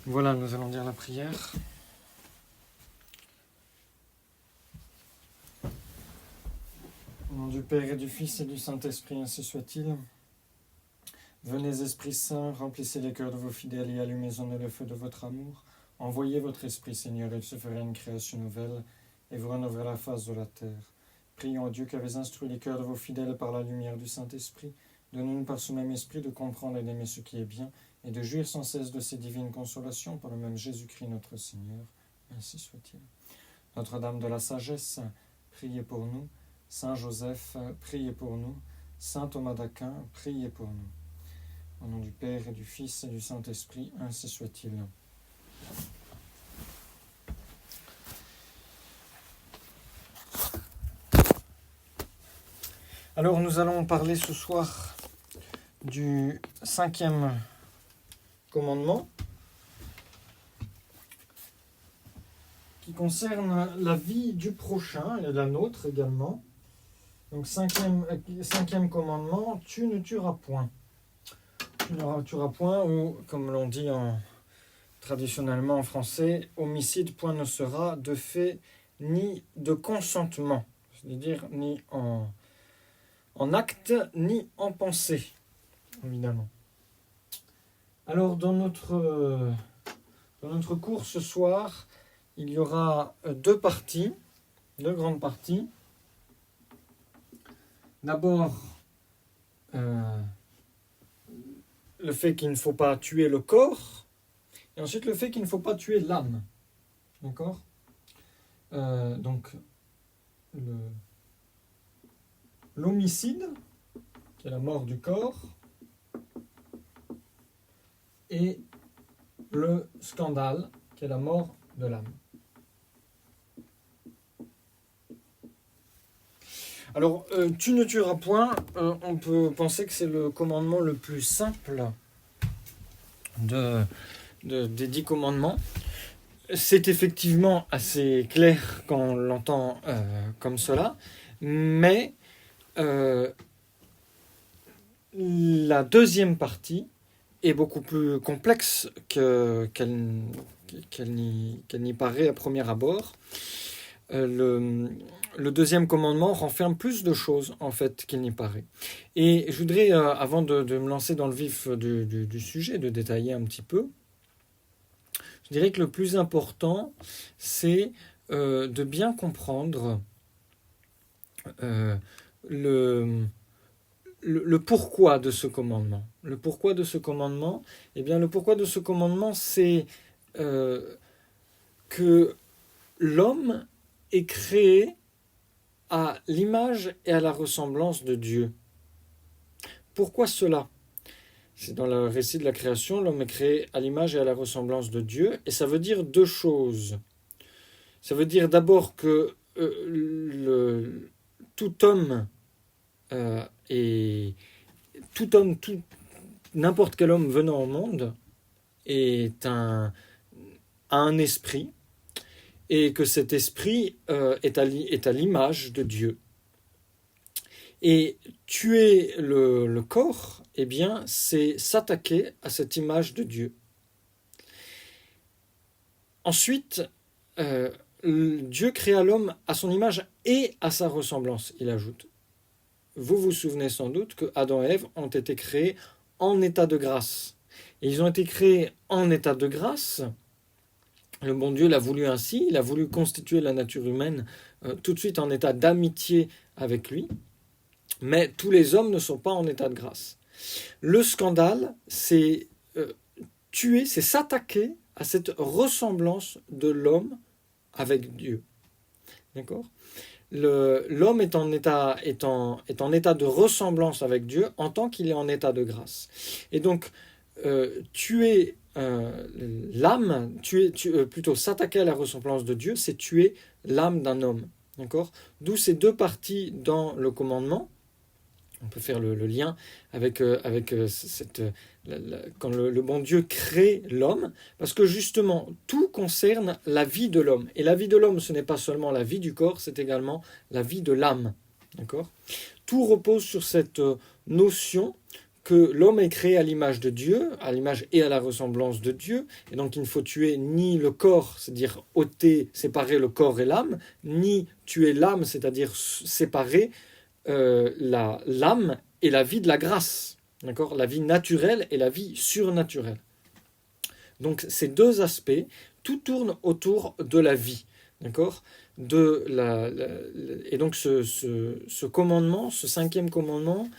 Voilà, nous allons dire la prière. Au nom du Père et du Fils et du Saint-Esprit, ainsi soit-il. Venez, Esprit Saint, remplissez les cœurs de vos fidèles et allumez-en le feu de votre amour. Envoyez votre Esprit, Seigneur, et il se fera une création nouvelle, et vous rénoverez la face de la terre. Prions Dieu qui avez instruit les cœurs de vos fidèles par la lumière du Saint-Esprit. Donnez-nous par ce même Esprit de comprendre et d'aimer ce qui est bien, et de jouir sans cesse de ces divines consolations par le même Jésus-Christ notre Seigneur. Ainsi soit-il. Notre-Dame de la Sagesse, priez pour nous. Saint Joseph, priez pour nous. Saint Thomas d'Aquin, priez pour nous. Au nom du Père et du Fils et du Saint-Esprit, ainsi soit-il. Alors nous allons parler ce soir du 5e commandement qui concerne la vie du prochain et la nôtre également. Donc cinquième commandement, tu ne tueras point. Tu ne tueras point, ou comme l'on dit traditionnellement en français, homicide point ne sera de fait ni de consentement, c'est-à-dire ni en acte ni en pensée, évidemment. Alors dans notre cours ce soir, il y aura deux grandes parties. D'abord, le fait qu'il ne faut pas tuer le corps, et ensuite le fait qu'il ne faut pas tuer l'âme. D'accord ? Donc, l'homicide, qui est la mort du corps, et le scandale, qui est la mort de l'âme. Alors, tu ne tueras point, on peut penser que c'est le commandement le plus simple des 10 commandements. C'est effectivement assez clair quand on l'entend comme cela, mais la deuxième partie est beaucoup plus complexe qu'elle n'y paraît à premier abord. Le deuxième commandement renferme plus de choses en fait qu'il n'y paraît. Et je voudrais, avant de me lancer dans le vif du sujet, de détailler un petit peu, je dirais que le plus important, c'est de bien comprendre le pourquoi de ce commandement. Le pourquoi de ce commandement, eh bien, le pourquoi de ce commandement, c'est que l'homme est créé à l'image et à la ressemblance de Dieu. Pourquoi cela ? C'est dans le récit de la création, l'homme est créé à l'image et à la ressemblance de Dieu, et ça veut dire deux choses. Ça veut dire d'abord que n'importe quel homme venant au monde a un esprit, et que cet esprit est à l'image de Dieu. Et tuer le corps, eh bien, c'est s'attaquer à cette image de Dieu. Ensuite, Dieu créa l'homme à son image et à sa ressemblance, il ajoute. Vous vous souvenez sans doute que Adam et Ève ont été créés en état de grâce. Et ils ont été créés en état de grâce. Le bon Dieu l'a voulu ainsi, il a voulu constituer la nature humaine tout de suite en état d'amitié avec lui, mais tous les hommes ne sont pas en état de grâce. Le scandale, c'est tuer, c'est s'attaquer à cette ressemblance de l'homme avec Dieu. D'accord ? L'homme est en état de ressemblance avec Dieu en tant qu'il est en état de grâce. Et donc, tuer l'âme, plutôt s'attaquer à la ressemblance de Dieu, c'est tuer l'âme d'un homme. D'accord ? D'où ces deux parties dans le commandement. On peut faire le lien avec quand le bon Dieu crée l'homme, parce que justement, tout concerne la vie de l'homme. Et la vie de l'homme, ce n'est pas seulement la vie du corps, c'est également la vie de l'âme. D'accord ? Tout repose sur cette notion que l'homme est créé à l'image de Dieu, à l'image et à la ressemblance de Dieu, et donc il ne faut tuer ni le corps, c'est-à-dire ôter, séparer le corps et l'âme, ni tuer l'âme, c'est-à-dire séparer l'âme et la vie de la grâce, d'accord, la vie naturelle et la vie surnaturelle. Donc ces deux aspects, tout tourne autour de la vie, d'accord, et donc ce commandement, ce cinquième commandement,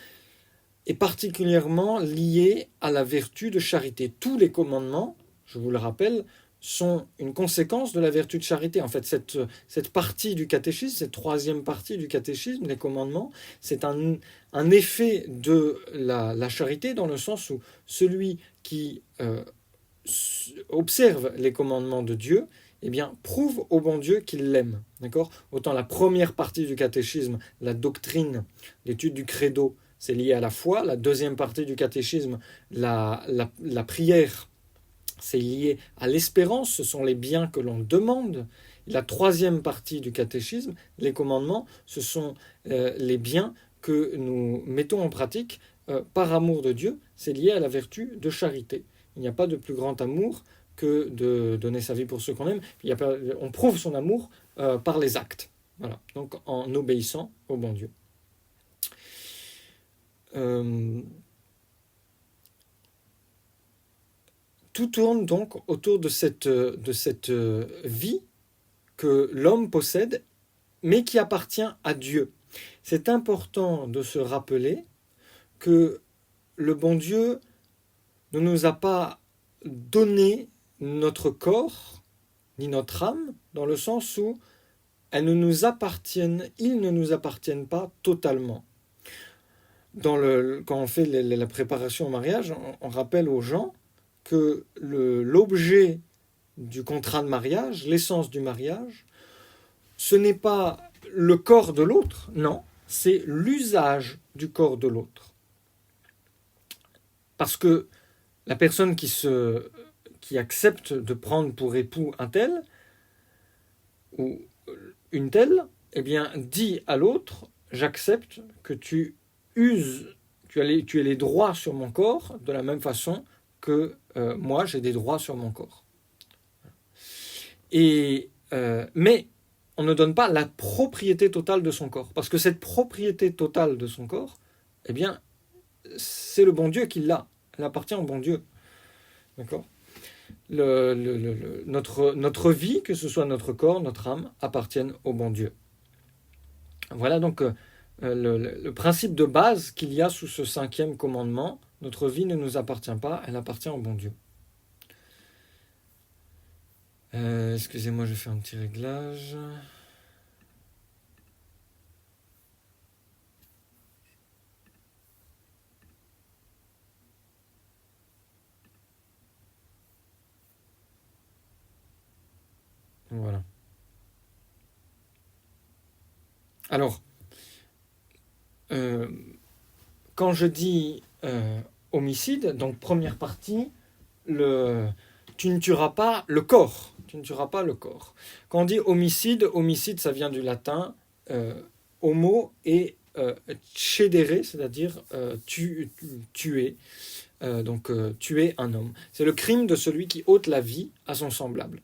est particulièrement lié à la vertu de charité. Tous les commandements, je vous le rappelle, sont une conséquence de la vertu de charité. En fait, cette partie du catéchisme, cette troisième partie du catéchisme, les commandements, c'est un effet de la charité, dans le sens où celui qui observe les commandements de Dieu, eh bien, prouve au bon Dieu qu'il l'aime. D'accord ? Autant la première partie du catéchisme, la doctrine, l'étude du credo, c'est lié à la foi. La deuxième partie du catéchisme, la prière, c'est lié à l'espérance. Ce sont les biens que l'on demande. La troisième partie du catéchisme, les commandements, ce sont les biens que nous mettons en pratique par amour de Dieu. C'est lié à la vertu de charité. Il n'y a pas de plus grand amour que de donner sa vie pour ceux qu'on aime. On prouve son amour par les actes. Voilà. Donc en obéissant au bon Dieu. Tout tourne donc autour de cette vie que l'homme possède, mais qui appartient à Dieu. C'est important de se rappeler que le bon Dieu ne nous a pas donné notre corps ni notre âme, dans le sens où ils ne nous appartiennent pas totalement. Quand on fait la préparation au mariage, on rappelle aux gens que l'objet du contrat de mariage, l'essence du mariage, ce n'est pas le corps de l'autre, non, c'est l'usage du corps de l'autre. Parce que la personne qui accepte de prendre pour époux un tel ou une telle, eh bien, dit à l'autre, j'accepte que tu aies les droits sur mon corps de la même façon que moi j'ai des droits sur mon corps. Mais on ne donne pas la propriété totale de son corps, parce que cette propriété totale de son corps, eh bien, c'est le bon Dieu qui l'a. Elle appartient au bon Dieu. D'accord ? Notre vie, que ce soit notre corps, notre âme, appartiennent au bon Dieu. Voilà donc le principe de base qu'il y a sous ce cinquième commandement. Notre vie ne nous appartient pas, elle appartient au bon Dieu. Excusez-moi, je fais un petit réglage. Voilà. Alors, quand je dis homicide, donc première partie, tu ne tueras pas le corps. Tu ne tueras pas le corps. Quand on dit homicide, ça vient du latin homo et cedere, c'est-à-dire tuer. Donc tuer un homme. C'est le crime de celui qui ôte la vie à son semblable.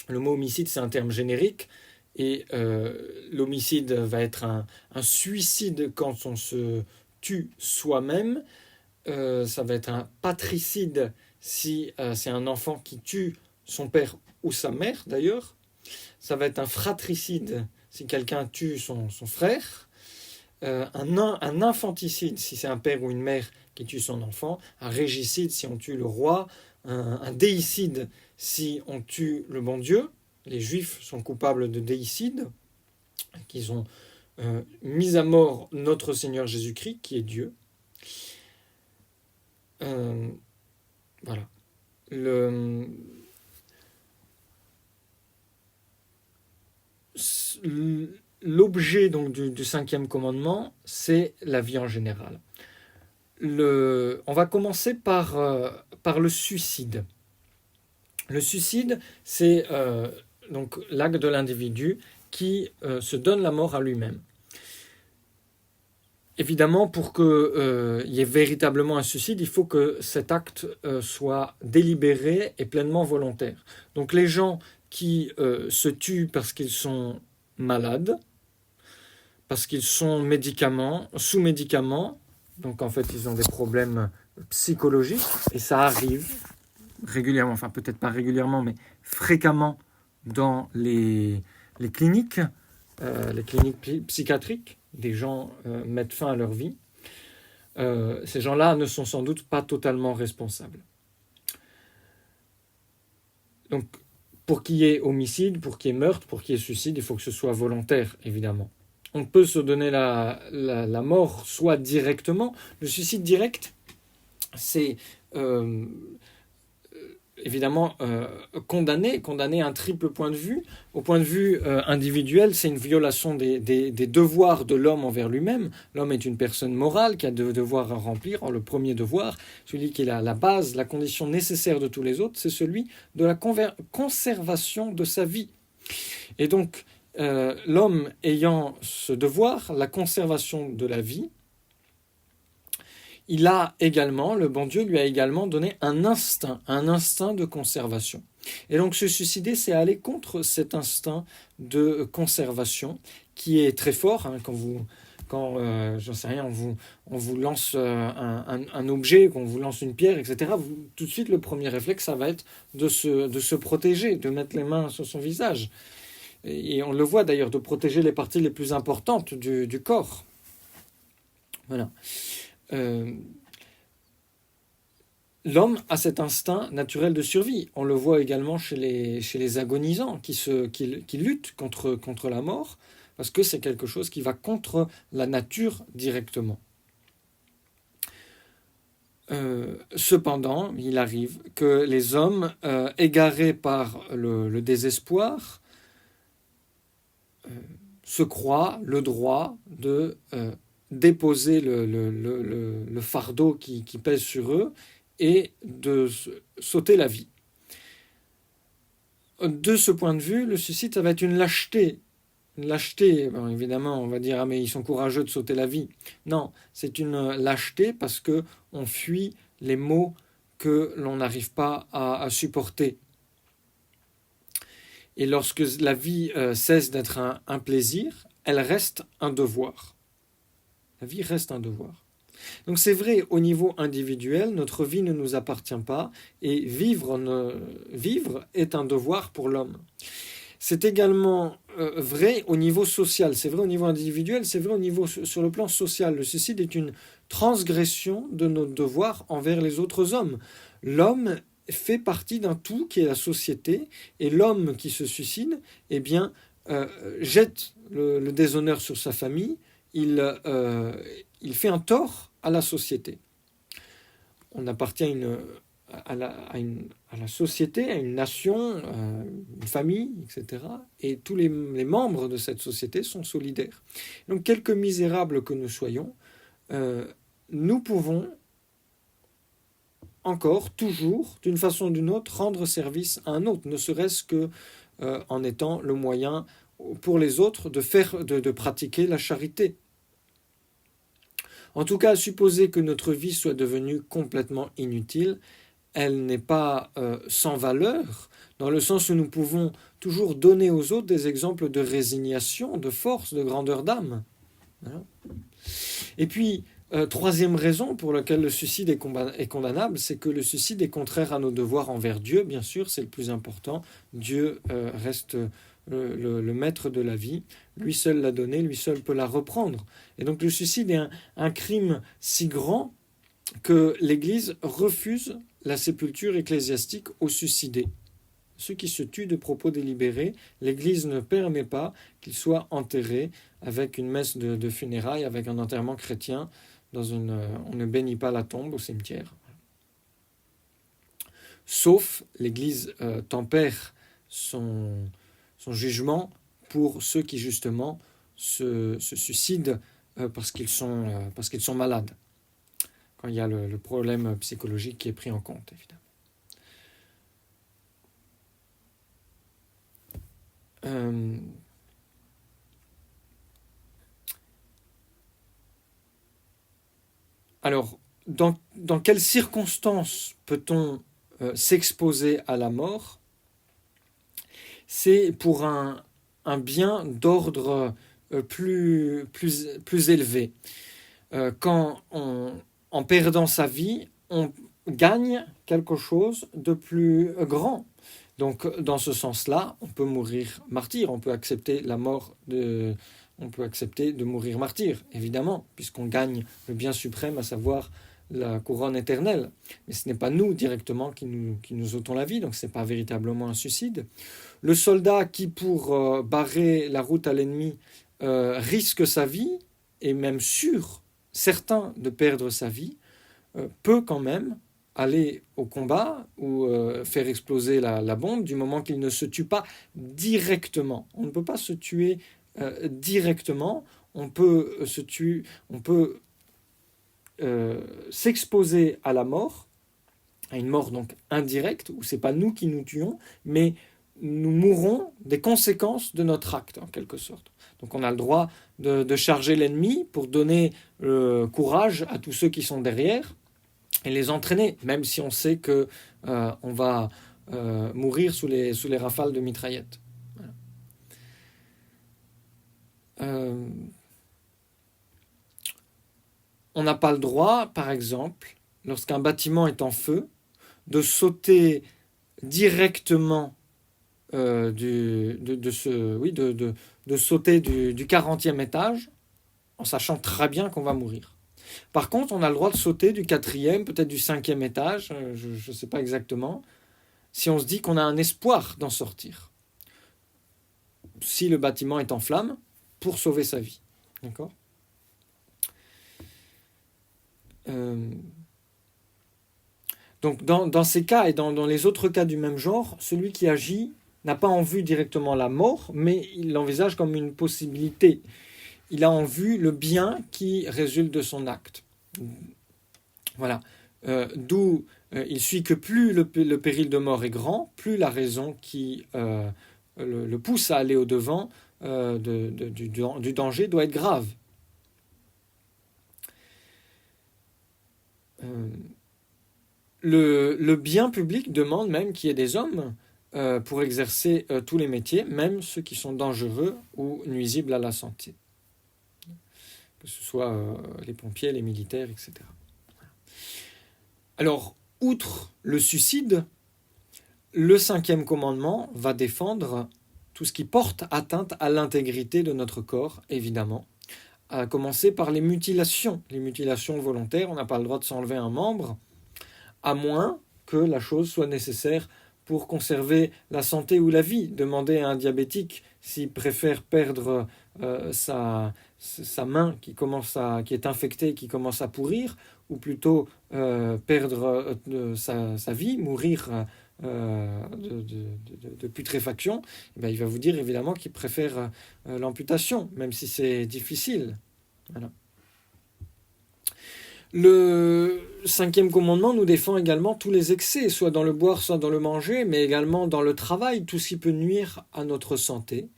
Le mot homicide, c'est un terme générique. Et l'homicide va être un suicide quand on se tue soi-même. Ça va être un patricide si c'est un enfant qui tue son père ou sa mère d'ailleurs. Ça va être un fratricide si quelqu'un tue son frère. Un infanticide si c'est un père ou une mère qui tue son enfant. Un régicide si on tue le roi. Un déicide si on tue le bon Dieu. Les Juifs sont coupables de déicide, qu'ils ont mis à mort notre Seigneur Jésus-Christ, qui est Dieu. Voilà. L'objet donc du cinquième commandement, c'est la vie en général. On va commencer par le suicide. Le suicide, c'est donc l'acte de l'individu qui se donne la mort à lui-même. Évidemment, pour qu'il y ait véritablement un suicide, il faut que cet acte soit délibéré et pleinement volontaire. Donc les gens qui se tuent parce qu'ils sont malades, parce qu'ils sont sous médicaments, donc en fait ils ont des problèmes psychologiques, et ça arrive régulièrement, enfin peut-être pas régulièrement, mais fréquemment dans les cliniques psychiatriques, des gens mettent fin à leur vie. Ces gens-là ne sont sans doute pas totalement responsables. Donc, pour qu'il y ait homicide, pour qu'il y ait meurtre, pour qu'il y ait suicide, il faut que ce soit volontaire, évidemment. On peut se donner la mort soit directement. Le suicide direct, c'est évidemment condamner un triple point de vue. Au point de vue individuel, c'est une violation des devoirs de l'homme envers lui-même. L'homme est une personne morale qui a des devoirs à remplir. Or, le premier devoir, celui qui est la base, la condition nécessaire de tous les autres, c'est celui de la conservation de sa vie. Et donc, l'homme ayant ce devoir, la conservation de la vie, il a également, le bon Dieu lui a également donné un instinct de conservation. Et donc se suicider, c'est aller contre cet instinct de conservation qui est très fort. Hein, j'en sais rien, on vous lance un objet, qu'on vous lance une pierre, etc. Tout de suite, le premier réflexe, ça va être de se protéger, de mettre les mains sur son visage. Et on le voit d'ailleurs, de protéger les parties les plus importantes du corps. Voilà. L'homme a cet instinct naturel de survie. On le voit également chez les agonisants qui luttent contre la mort, parce que c'est quelque chose qui va contre la nature directement. Cependant, il arrive que les hommes, égarés par le désespoir, se croient le droit de déposer le fardeau qui pèse sur eux et de sauter la vie. De ce point de vue, le suicide, ça va être une lâcheté. Une lâcheté, bon, évidemment, on va dire, ah mais ils sont courageux de sauter la vie. Non, c'est une lâcheté parce qu'on fuit les maux que l'on n'arrive pas à supporter. Et lorsque la vie cesse d'être un plaisir, elle reste un devoir. La vie reste un devoir. Donc c'est vrai, au niveau individuel, notre vie ne nous appartient pas et vivre est un devoir pour l'homme. C'est également vrai au niveau social, c'est vrai au niveau individuel, c'est vrai sur le plan social. Le suicide est une transgression de nos devoirs envers les autres hommes. L'homme fait partie d'un tout qui est la société, et l'homme qui se suicide, eh bien, jette le déshonneur sur sa famille, il fait un tort à la société. On appartient à la société, à une nation, une famille, etc. Et tous les membres de cette société sont solidaires. Donc, quelque misérables que nous soyons, nous pouvons encore, toujours, d'une façon ou d'une autre, rendre service à un autre, ne serait-ce que en étant le moyen pour les autres de pratiquer la charité. En tout cas, supposer que notre vie soit devenue complètement inutile, elle n'est pas sans valeur, dans le sens où nous pouvons toujours donner aux autres des exemples de résignation, de force, de grandeur d'âme. Voilà. Et puis, troisième raison pour laquelle le suicide est condamnable, c'est que le suicide est contraire à nos devoirs envers Dieu, bien sûr, c'est le plus important. Dieu reste le maître de la vie, lui seul l'a donnée, lui seul peut la reprendre. Et donc le suicide est un crime si grand que l'Église refuse la sépulture ecclésiastique aux suicidés. Ceux qui se tuent de propos délibérés, l'Église ne permet pas qu'ils soient enterrés avec une messe de funérailles, avec un enterrement chrétien. On ne bénit pas la tombe au cimetière. Sauf l'Église tempère son jugement pour ceux qui justement se suicident parce qu'ils sont malades. Quand il y a le problème psychologique qui est pris en compte, évidemment. Alors, dans quelles circonstances peut-on s'exposer à la mort? C'est pour un bien d'ordre plus élevé. En perdant sa vie, on gagne quelque chose de plus grand. Donc, dans ce sens-là, on peut mourir martyr, on peut accepter la mort on peut accepter de mourir martyr, évidemment, puisqu'on gagne le bien suprême, à savoir la couronne éternelle. Mais ce n'est pas nous directement qui nous ôtons la vie, donc ce n'est pas véritablement un suicide. Le soldat qui, pour barrer la route à l'ennemi, risque sa vie, et même certain de perdre sa vie, peut quand même aller au combat ou faire exploser la bombe du moment qu'il ne se tue pas directement. On ne peut pas se tuer directement, on peut s'exposer à la mort, à une mort donc indirecte, où c'est pas nous qui nous tuons, mais nous mourrons des conséquences de notre acte, en quelque sorte. Donc on a le droit de charger l'ennemi pour donner le courage à tous ceux qui sont derrière et les entraîner, même si on sait que on va mourir sous les rafales de mitraillettes. Voilà. On n'a pas le droit, par exemple, lorsqu'un bâtiment est en feu, de sauter directement de sauter du 40e étage en sachant très bien qu'on va mourir. Par contre, on a le droit de sauter du 4e, peut-être du 5e étage, je ne sais pas exactement, si on se dit qu'on a un espoir d'en sortir. Si le bâtiment est en flammes, pour sauver sa vie. D'accord ? Donc dans ces cas et dans les autres cas du même genre, celui qui agit n'a pas en vue directement la mort, mais il l'envisage comme une possibilité. Il a en vue le bien qui résulte de son acte. Voilà. D'où il suit que plus le péril de mort est grand, plus la raison qui le pousse à aller au-devant du danger doit être grave. Le bien public demande même qu'il y ait des hommes pour exercer tous les métiers, même ceux qui sont dangereux ou nuisibles à la santé. Que ce soit les pompiers, les militaires, etc. Alors, outre le suicide, le 5e commandement va défendre tout ce qui porte atteinte à l'intégrité de notre corps, évidemment, à commencer par les mutilations volontaires. On n'a pas le droit de s'enlever un membre, à moins que la chose soit nécessaire pour conserver la santé ou la vie. Demandez à un diabétique s'il préfère perdre sa main qui est infectée, qui commence à pourrir, ou plutôt perdre sa vie, mourir de putréfaction, il va vous dire évidemment qu'il préfère l'amputation, même si c'est difficile. Voilà. Le 5e commandement nous défend également tous les excès, soit dans le boire, soit dans le manger, mais également dans le travail, tout ce qui peut nuire à notre santé.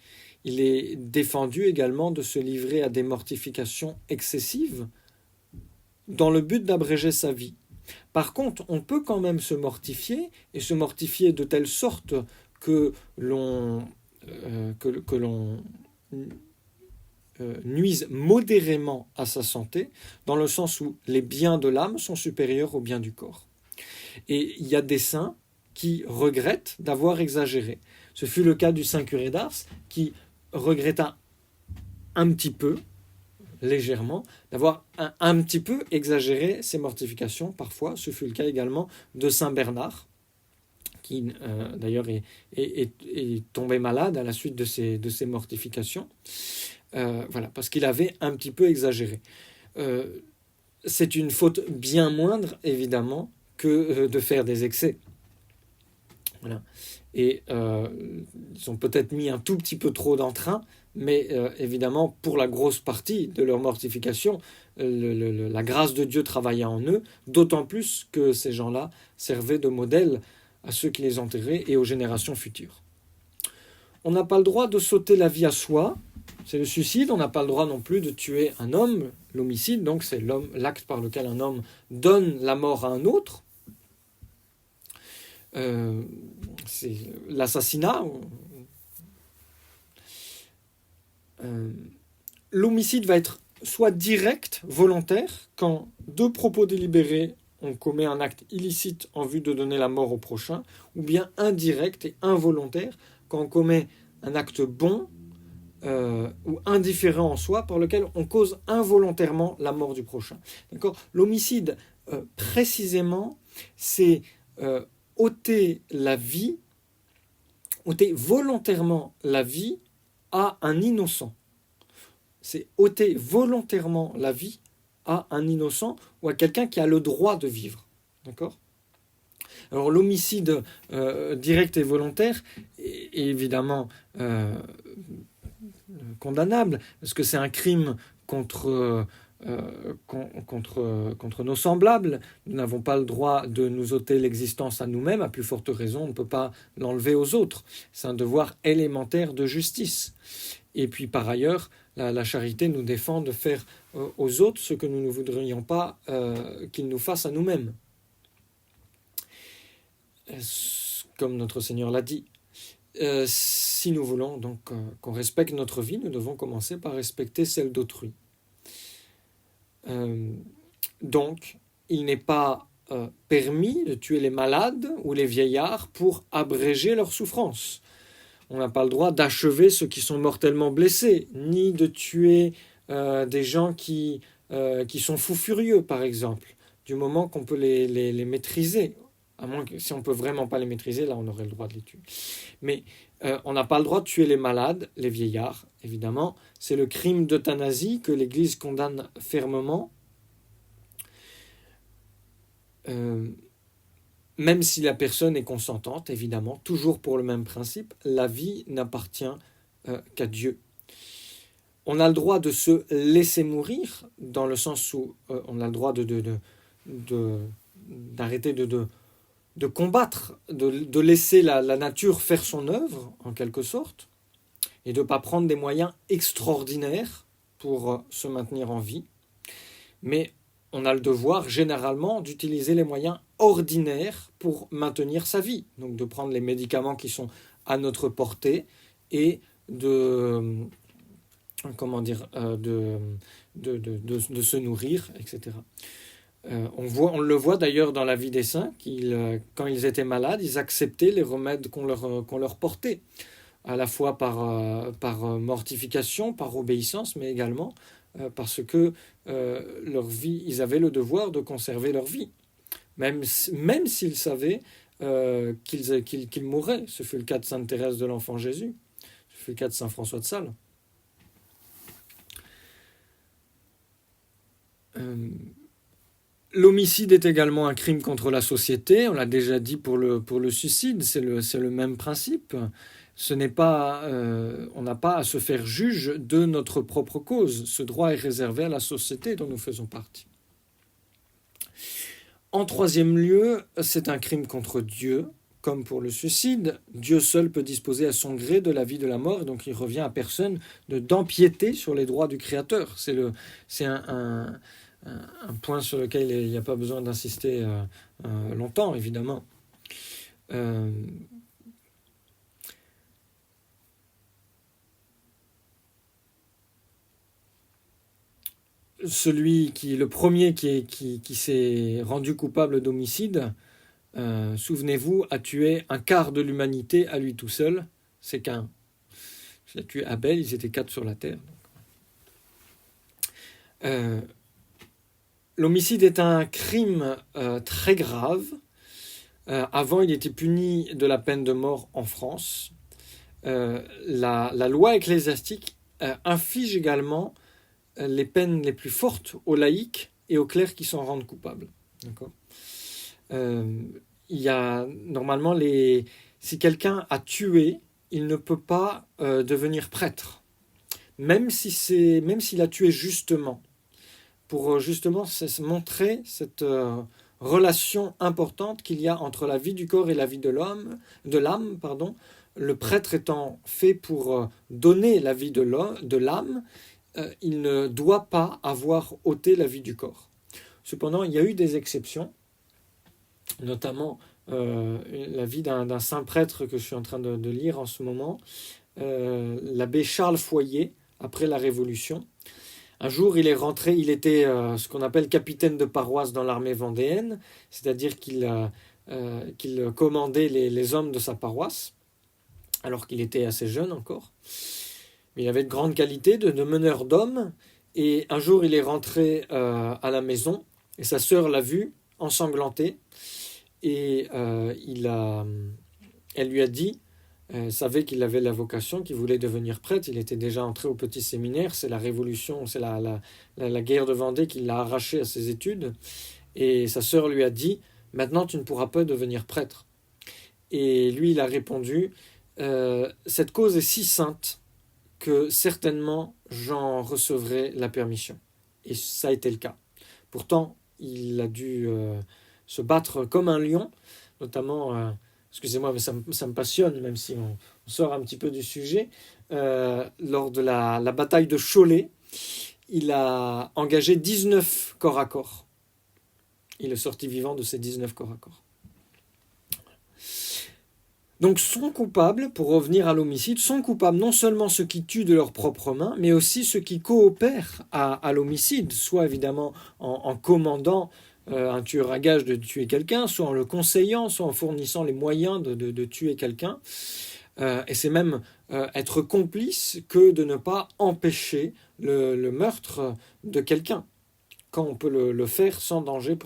Il est défendu également de se livrer à des mortifications excessives dans le but d'abréger sa vie. Par contre, on peut quand même se mortifier, et se mortifier de telle sorte que l'on nuise modérément à sa santé, dans le sens où les biens de l'âme sont supérieurs aux biens du corps. Et il y a des saints qui regrettent d'avoir exagéré. Ce fut le cas du saint curé d'Ars, qui regretta un petit peu, légèrement, d'avoir un petit peu exagéré ses mortifications parfois. Ce fut le cas également de saint Bernard, qui d'ailleurs est tombé malade à la suite de ses mortifications. Voilà, parce qu'il avait un petit peu exagéré. C'est une faute bien moindre, évidemment, que de faire des excès. Voilà. Et ils ont peut-être mis un tout petit peu trop d'entrain, mais évidemment, pour la grosse partie de leur mortification, la grâce de Dieu travaillait en eux, d'autant plus que ces gens-là servaient de modèle à ceux qui les enterraient et aux générations futures. On n'a pas le droit de s'ôter la vie à soi, C'est le suicide, on n'a pas le droit non plus de tuer un homme. L'homicide, donc, c'est l'acte par lequel un homme donne la mort à un autre. C'est l'assassinat. L'homicide va être soit direct, volontaire, quand de propos délibérés, on commet un acte illicite en vue de donner la mort au prochain, ou bien indirect et involontaire, quand on commet un acte bon ou indifférent en soi, par lequel on cause involontairement la mort du prochain. D'accord ? L'homicide, précisément, c'est ôter la vie, ôter volontairement la vie à un innocent. C'est ôter volontairement la vie à un innocent ou à quelqu'un qui a le droit de vivre. D'accord ? Alors l'homicide direct et volontaire est évidemment condamnable, parce que c'est un crime contre nos semblables. Nous n'avons pas le droit de nous ôter l'existence à nous-mêmes, à plus forte raison, on ne peut pas l'enlever aux autres. C'est un devoir élémentaire de justice. Et puis par ailleurs, la charité nous défend de faire aux autres ce que nous ne voudrions pas qu'ils nous fassent à nous-mêmes. Comme notre Seigneur l'a dit. Si nous voulons donc qu'on respecte notre vie, nous devons commencer par respecter celle d'autrui. Donc, il n'est pas permis de tuer les malades ou les vieillards pour abréger leur souffrance. On n'a pas le droit d'achever ceux qui sont mortellement blessés, ni de tuer des gens qui sont fous furieux, par exemple, du moment qu'on peut les maîtriser. À moins que si on ne peut vraiment pas les maîtriser, là on aurait le droit de les tuer. Mais on n'a pas le droit de tuer les malades, les vieillards, évidemment. C'est le crime d'euthanasie que l'Église condamne fermement. Même si la personne est consentante, évidemment, toujours pour le même principe, la vie n'appartient qu'à Dieu. On a le droit de se laisser mourir, dans le sens où on a le droit d'arrêter de combattre, de laisser la nature faire son œuvre, en quelque sorte, et de ne pas prendre des moyens extraordinaires pour se maintenir en vie. Mais on a le devoir, généralement, d'utiliser les moyens ordinaires pour maintenir sa vie. Donc de prendre les médicaments qui sont à notre portée et de se nourrir, etc. On le voit d'ailleurs dans la vie des saints, quand ils étaient malades, ils acceptaient les remèdes qu'on leur portait, à la fois par mortification, par obéissance, mais également parce que leur vie, ils avaient le devoir de conserver leur vie, même s'ils savaient qu'ils mourraient. Ce fut le cas de Sainte Thérèse de l'Enfant Jésus, ce fut le cas de Saint François de Sales. L'homicide est également un crime contre la société. On l'a déjà dit pour le suicide, c'est le même principe. On n'a pas à se faire juge de notre propre cause. Ce droit est réservé à la société dont nous faisons partie. En troisième lieu, c'est un crime contre Dieu. Comme pour le suicide, Dieu seul peut disposer à son gré de la vie, de la mort, et donc il revient à personne d'empiéter sur les droits du Créateur. C'est un point sur lequel il n'y a pas besoin d'insister longtemps, évidemment. Le premier qui s'est rendu coupable d'homicide, souvenez-vous, a tué un quart de l'humanité à lui tout seul. C'est Caïn. Il a tué Abel, ils étaient 4 sur la terre. L'homicide est un crime très grave. Avant, il était puni de la peine de mort en France. La loi ecclésiastique inflige également les peines les plus fortes aux laïcs et aux clercs qui s'en rendent coupables. D'accord ? Il y a normalement si quelqu'un a tué, il ne peut pas devenir prêtre, même s'il a tué justement, pour justement montrer cette relation importante qu'il y a entre la vie du corps et la vie de l'âme, le prêtre étant fait pour donner la vie de l'âme, il ne doit pas avoir ôté la vie du corps. Cependant, il y a eu des exceptions, notamment la vie d'un saint prêtre que je suis en train de lire en ce moment, l'abbé Charles Foyer, après la Révolution. Un jour, il est rentré, il était ce qu'on appelle capitaine de paroisse dans l'armée vendéenne, c'est-à-dire qu'il commandait les hommes de sa paroisse, alors qu'il était assez jeune encore. Mais il avait de grandes qualités de meneur d'hommes, et un jour, il est rentré à la maison, et sa sœur l'a vu, ensanglanté, et elle lui a dit, savait qu'il avait la vocation, qu'il voulait devenir prêtre. Il était déjà entré au petit séminaire. C'est la Révolution, c'est la guerre de Vendée qui l'a arraché à ses études. Et sa sœur lui a dit, maintenant tu ne pourras pas devenir prêtre. Et lui, il a répondu, cette cause est si sainte que certainement j'en recevrai la permission. Et ça a été le cas. Pourtant, il a dû se battre comme un lion, notamment... excusez-moi, mais ça me passionne, même si on sort un petit peu du sujet. Lors de la bataille de Cholet, il a engagé 19 corps à corps. Il est sorti vivant de ces 19 corps à corps. Donc sont coupables, pour revenir à l'homicide, sont coupables non seulement ceux qui tuent de leurs propres mains, mais aussi ceux qui coopèrent à l'homicide, soit évidemment en commandant un tueur à gage de tuer quelqu'un, soit en le conseillant, soit en fournissant les moyens de tuer quelqu'un. Et c'est même être complice que de ne pas empêcher le meurtre de quelqu'un, quand on peut le faire sans danger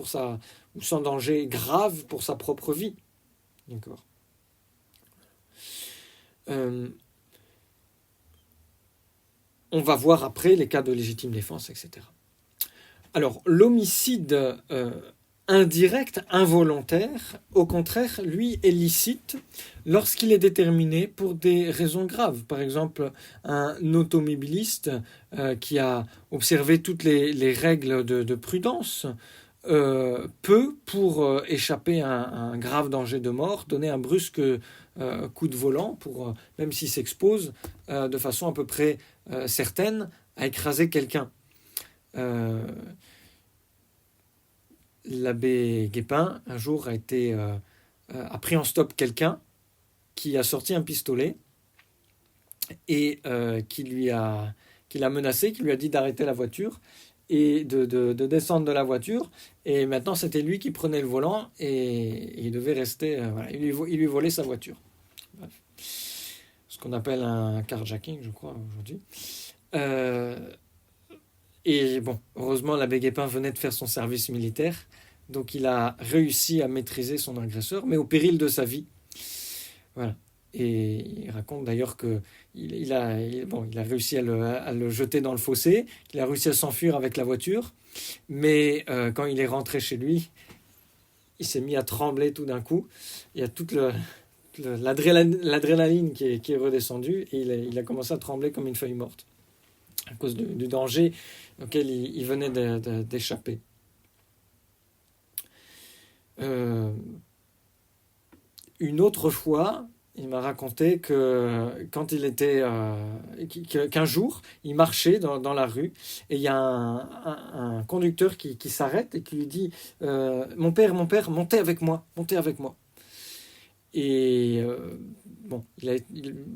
ou sans danger grave pour sa propre vie. D'accord. On va voir après les cas de légitime défense, etc. Alors, l'homicide indirect, involontaire, au contraire, lui, est licite lorsqu'il est déterminé pour des raisons graves. Par exemple, un automobiliste qui a observé toutes les règles de prudence peut, pour échapper à un grave danger de mort, donner un brusque coup de volant, même s'il s'expose de façon à peu près certaine à écraser quelqu'un. L'abbé Guépin, un jour, a pris en stop quelqu'un qui a sorti un pistolet et qui l'a menacé, qui lui a dit d'arrêter la voiture et de descendre de la voiture. Et maintenant, c'était lui qui prenait le volant et il devait rester... il lui volait sa voiture. Bref. Ce qu'on appelle un carjacking, je crois, aujourd'hui. Et bon, heureusement, l'abbé Guépin venait de faire son service militaire, donc il a réussi à maîtriser son agresseur, mais au péril de sa vie. Voilà. Et il raconte d'ailleurs qu'il a réussi à le jeter dans le fossé, qu'il a réussi à s'enfuir avec la voiture, mais quand il est rentré chez lui, il s'est mis à trembler tout d'un coup. Il y a toute l'adrénaline qui est redescendue et il a commencé à trembler comme une feuille morte à cause du danger auquel il venait d'échapper. Une autre fois, il m'a raconté que quand il était qu'un jour, il marchait dans la rue et il y a un conducteur qui s'arrête et qui lui dit mon père, montez avec moi. Et bon, il a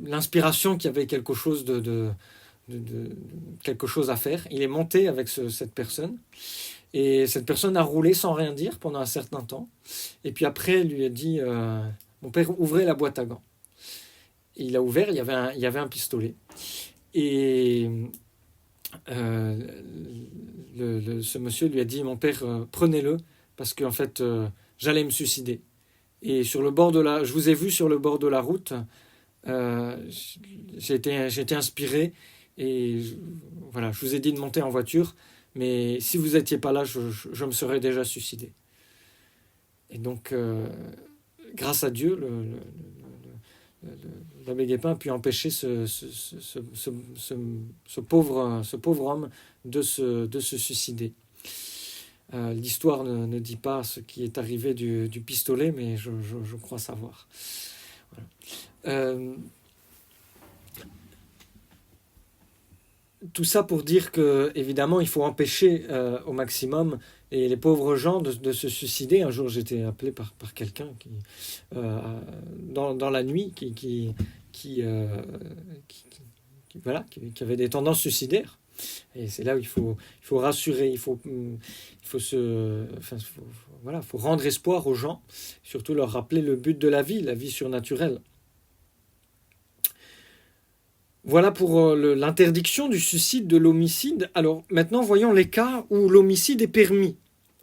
l'inspiration qu'il y avait quelque chose de quelque chose à faire. Il est monté avec cette personne et cette personne a roulé sans rien dire pendant un certain temps. Et puis après, il lui a dit mon père, ouvrez la boîte à gants. Et il a ouvert, il y avait un pistolet. Et ce monsieur lui a dit mon père, prenez-le parce qu'en fait, j'allais me suicider. Et je vous ai vu sur le bord de la route. J'ai été inspiré. Et voilà, je vous ai dit de monter en voiture, mais si vous n'étiez pas là, je me serais déjà suicidé. Et donc, grâce à Dieu, l'abbé Guépin a pu empêcher ce pauvre homme de se suicider. L'histoire ne dit pas ce qui est arrivé du pistolet, mais je crois savoir. Euh, Tout ça pour dire que, évidemment, il faut empêcher au maximum et les pauvres gens de se suicider. Un jour, j'étais appelé par quelqu'un euh, dans la nuit qui, euh, qui avait des tendances suicidaires. Et c'est là où il faut rassurer, faut rendre espoir aux gens, surtout leur rappeler le but de la vie surnaturelle. Voilà pour l'interdiction du suicide, de l'homicide. Alors maintenant, voyons les cas où l'homicide est permis.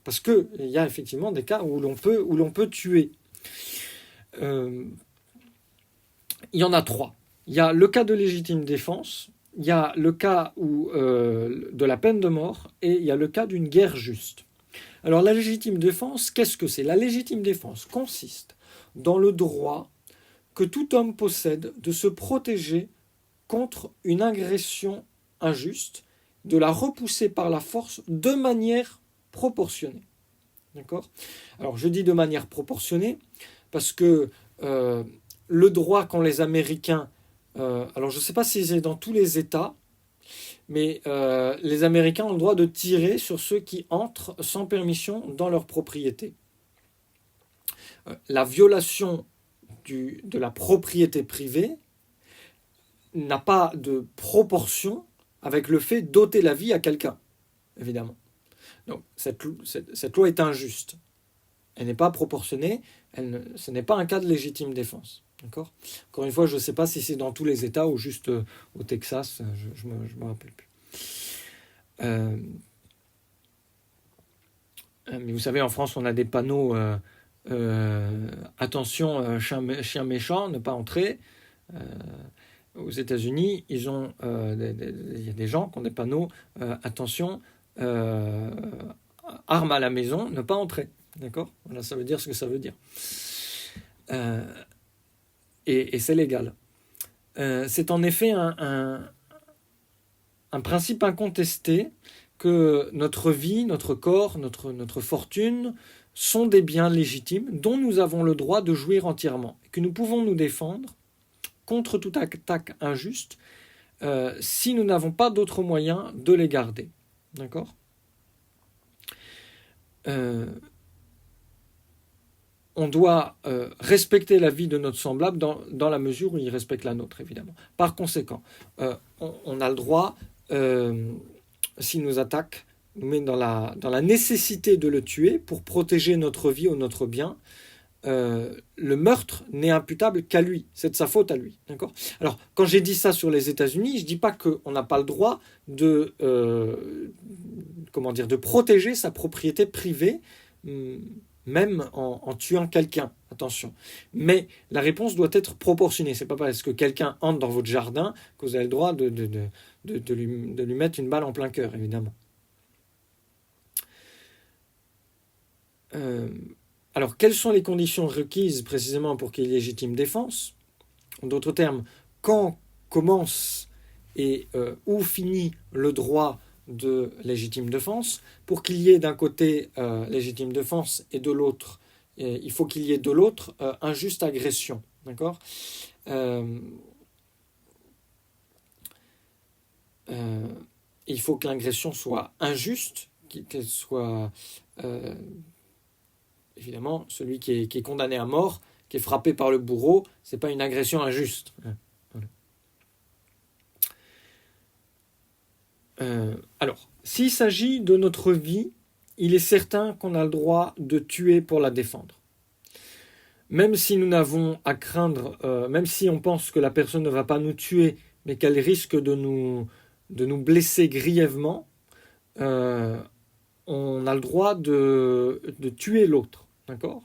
Parce qu'il y a effectivement des cas où l'on peut tuer. Il y en a trois. Il y a le cas de légitime défense, il y a le cas de la peine de mort, et il y a le cas d'une guerre juste. Alors la légitime défense, qu'est-ce que c'est ? La légitime défense consiste dans le droit que tout homme possède de se protéger contre une agression injuste, de la repousser par la force de manière proportionnée. D'accord ? Alors je dis de manière proportionnée parce que le droit qu'ont les Américains, alors je ne sais pas si c'est dans tous les États, mais les Américains ont le droit de tirer sur ceux qui entrent sans permission dans leur propriété. La violation de la propriété privée n'a pas de proportion avec le fait d'ôter la vie à quelqu'un, évidemment. Donc cette loi est injuste. Elle n'est pas proportionnée, ce n'est pas un cas de légitime défense. D'accord ? Encore une fois, je ne sais pas si c'est dans tous les États ou juste au Texas, je ne me rappelle plus. Mais vous savez, en France, on a des panneaux attention, chien méchant, ne pas entrer. Aux États-Unis, il y a des gens qui ont des panneaux attention, arme à la maison, ne pas entrer. D'accord ? Voilà, ça veut dire ce que ça veut dire. Et c'est légal. C'est en effet un principe incontesté que notre vie, notre corps, notre fortune sont des biens légitimes dont nous avons le droit de jouir entièrement, et que nous pouvons nous défendre contre toute attaque injuste si nous n'avons pas d'autre moyen de les garder. D'accord ? On doit respecter la vie de notre semblable dans la mesure où il respecte la nôtre, évidemment. Par conséquent, on a le droit, s'il nous attaque, nous met dans la nécessité de le tuer pour protéger notre vie ou notre bien. Le meurtre n'est imputable qu'à lui, c'est de sa faute à lui. D'accord ? Alors, quand j'ai dit ça sur les États-Unis, je ne dis pas qu'on n'a pas le droit de protéger sa propriété privée, même en tuant quelqu'un. Attention. Mais la réponse doit être proportionnée. C'est pas parce que quelqu'un entre dans votre jardin que vous avez le droit de lui mettre une balle en plein cœur, évidemment. Alors, quelles sont les conditions requises précisément pour qu'il y ait légitime défense ? En d'autres termes, quand commence et où finit le droit de légitime défense ? Pour qu'il y ait d'un côté légitime défense et de l'autre, il faut qu'il y ait de l'autre injuste agression. D'accord ? Il faut que l'agression soit injuste, qu'elle soit... évidemment, celui qui est condamné à mort, qui est frappé par le bourreau, c'est pas une agression injuste. Voilà. Alors, s'il s'agit de notre vie, il est certain qu'on a le droit de tuer pour la défendre. Même si nous n'avons à craindre, même si on pense que la personne ne va pas nous tuer, mais qu'elle risque de nous blesser grièvement, on a le droit de tuer l'autre. D'accord ?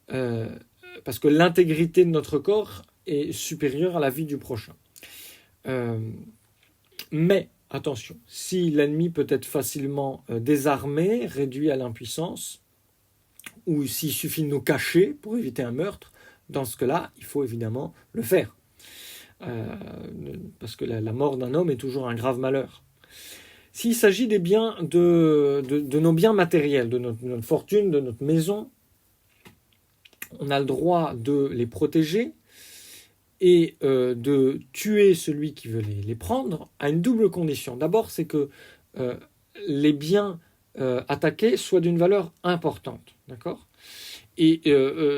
Parce que l'intégrité de notre corps est supérieure à la vie du prochain. Mais, attention, si l'ennemi peut être facilement désarmé, réduit à l'impuissance, ou s'il suffit de nous cacher pour éviter un meurtre, dans ce cas-là, il faut évidemment le faire. Parce que la mort d'un homme est toujours un grave malheur. S'il s'agit des biens de nos biens matériels, de notre fortune, de notre maison, on a le droit de les protéger et de tuer celui qui veut les prendre à une double condition. D'abord, c'est que les biens attaqués soient d'une valeur importante. D'accord ? Et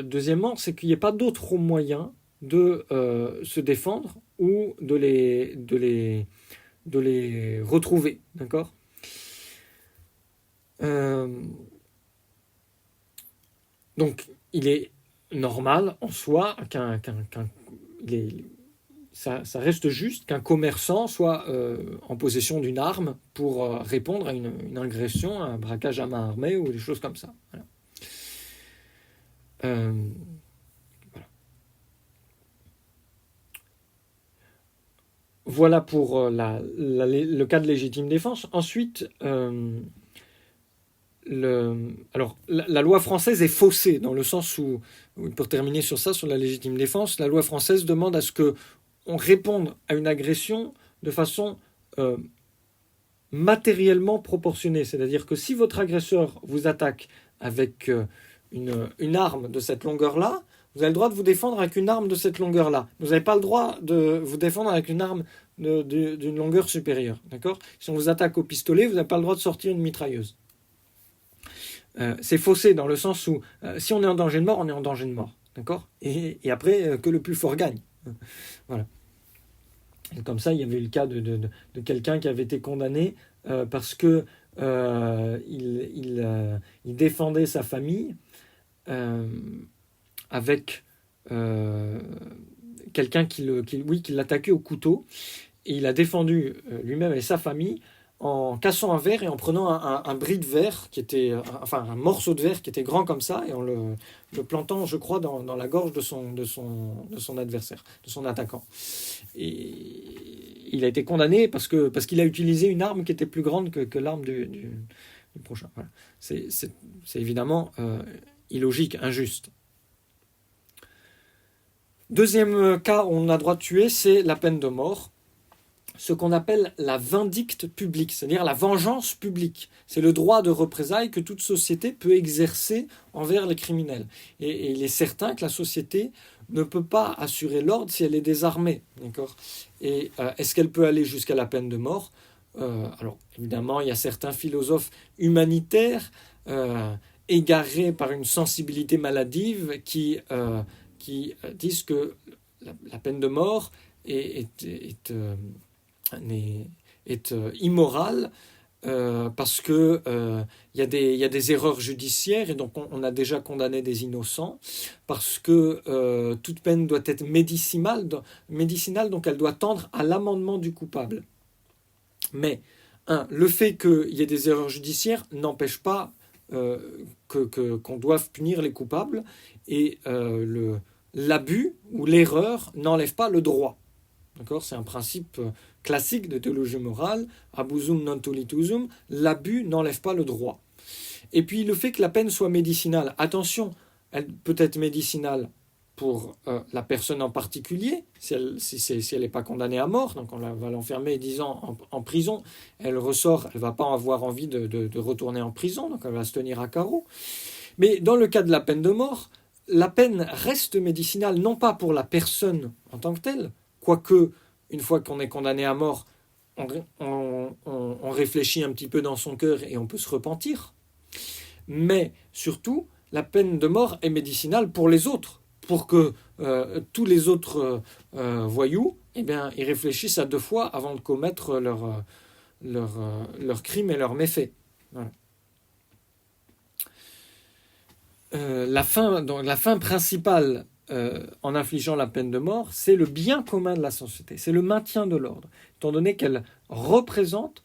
deuxièmement, c'est qu'il n'y ait pas d'autre moyen de se défendre ou de les retrouver. D'accord ? Donc, il est normal en soi ça reste juste qu'un commerçant soit en possession d'une arme pour répondre à une agression, un braquage à main armée ou des choses comme ça. Voilà. Voilà. Voilà pour le cas de légitime défense. Ensuite, la loi française est faussée dans le sens où, pour terminer sur ça, sur la légitime défense, la loi française demande à ce qu'on réponde à une agression de façon matériellement proportionnée. C'est-à-dire que si votre agresseur vous attaque avec une arme de cette longueur-là, vous avez le droit de vous défendre avec une arme de cette longueur-là. Vous n'avez pas le droit de vous défendre avec une arme d'une longueur supérieure. D'accord ? Si on vous attaque au pistolet, vous n'avez pas le droit de sortir une mitrailleuse. C'est faussé dans le sens où si on est en danger de mort, on est en danger de mort. D'accord ? Et après, que le plus fort gagne. Voilà. Et comme ça, il y avait eu le cas de quelqu'un qui avait été condamné parce que il défendait sa famille avec quelqu'un qui l'attaquait au couteau. Et il a défendu lui-même et sa famille en cassant un verre et en prenant un bris de verre qui était, un morceau de verre qui était grand comme ça et en le plantant, je crois, dans la gorge de son adversaire, de son attaquant. Et il a été condamné parce qu'il a utilisé une arme qui était plus grande que l'arme du prochain. Voilà. C'est évidemment illogique, injuste. Deuxième cas où on a droit de tuer, c'est la peine de mort. Ce qu'on appelle la vindicte publique, c'est-à-dire la vengeance publique. C'est le droit de représailles que toute société peut exercer envers les criminels. Et il est certain que la société ne peut pas assurer l'ordre si elle est désarmée. D'accord ? Et est-ce qu'elle peut aller jusqu'à la peine de mort ? Alors, évidemment, il y a certains philosophes humanitaires égarés par une sensibilité maladive qui disent que la peine de mort est immorale parce que y a des erreurs judiciaires et donc on a déjà condamné des innocents parce que toute peine doit être médicinale, donc elle doit tendre à l'amendement du coupable. Mais le fait qu'il y ait des erreurs judiciaires n'empêche pas qu'on doive punir les coupables et l'abus ou l'erreur n'enlève pas le droit. D'accord ? C'est un principe classique de théologie morale, abusum non tolitusum, l'abus n'enlève pas le droit. Et puis le fait que la peine soit médicinale, attention, elle peut être médicinale pour la personne en particulier, si elle n'est pas condamnée à mort, donc on va l'enfermer 10 ans en prison, elle ressort, elle ne va pas avoir envie de retourner en prison, donc elle va se tenir à carreau. Mais dans le cas de la peine de mort, la peine reste médicinale, non pas pour la personne en tant que telle, quoique, une fois qu'on est condamné à mort, on réfléchit un petit peu dans son cœur et on peut se repentir. Mais surtout, la peine de mort est médicinale pour les autres, pour que tous les autres voyous, ils réfléchissent à 2 fois avant de commettre leur crime et leurs méfaits. Voilà. La fin principale en infligeant la peine de mort, c'est le bien commun de la société, c'est le maintien de l'ordre, étant donné qu'elle représente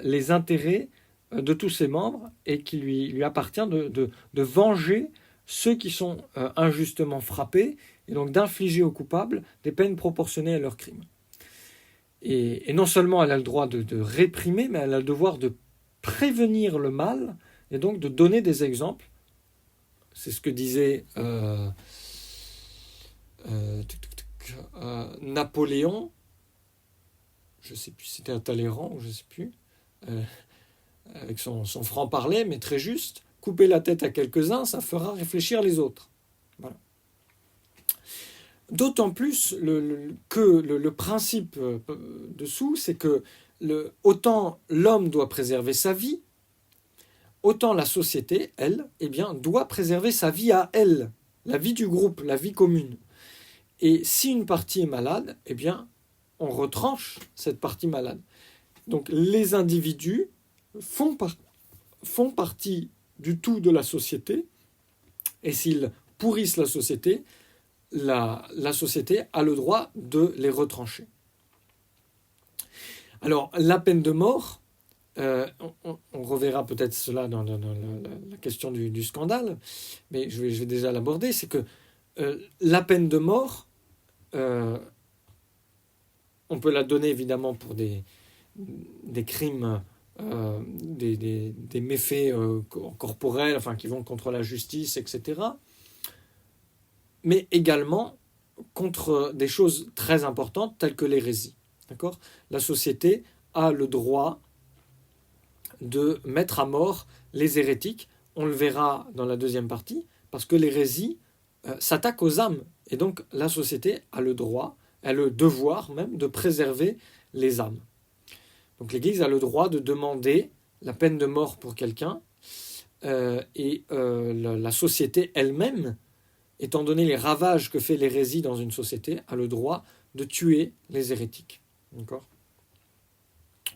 les intérêts de tous ses membres et qu'il lui appartient de venger ceux qui sont injustement frappés et donc d'infliger aux coupables des peines proportionnées à leurs crimes. Et non seulement elle a le droit de réprimer, mais elle a le devoir de prévenir le mal et donc de donner des exemples. C'est ce que disait Napoléon, je ne sais plus si c'était à Talleyrand ou je ne sais plus, avec son franc-parler, mais très juste, couper la tête à quelques-uns, ça fera réfléchir les autres. Voilà. D'autant plus que le principe dessous, c'est que autant l'homme doit préserver sa vie, autant la société, elle, eh bien, doit préserver sa vie à elle, la vie du groupe, la vie commune. Et si une partie est malade, eh bien, on retranche cette partie malade. Donc les individus font partie du tout de la société, et s'ils pourrissent la société société a le droit de les retrancher. Alors, la peine de mort, on reverra peut-être cela dans la question du scandale, mais je vais déjà l'aborder, c'est que la peine de mort, on peut la donner évidemment pour des crimes, des méfaits corporels, enfin, qui vont contre la justice, etc., mais également contre des choses très importantes telles que l'hérésie. D'accord ? La société a le droit de mettre à mort les hérétiques. On le verra dans la deuxième partie, parce que l'hérésie s'attaque aux âmes. Et donc la société a le droit, a le devoir même de préserver les âmes. Donc l'Église a le droit de demander la peine de mort pour quelqu'un, et la société elle-même, étant donné les ravages que fait l'hérésie dans une société, a le droit de tuer les hérétiques. D'accord ?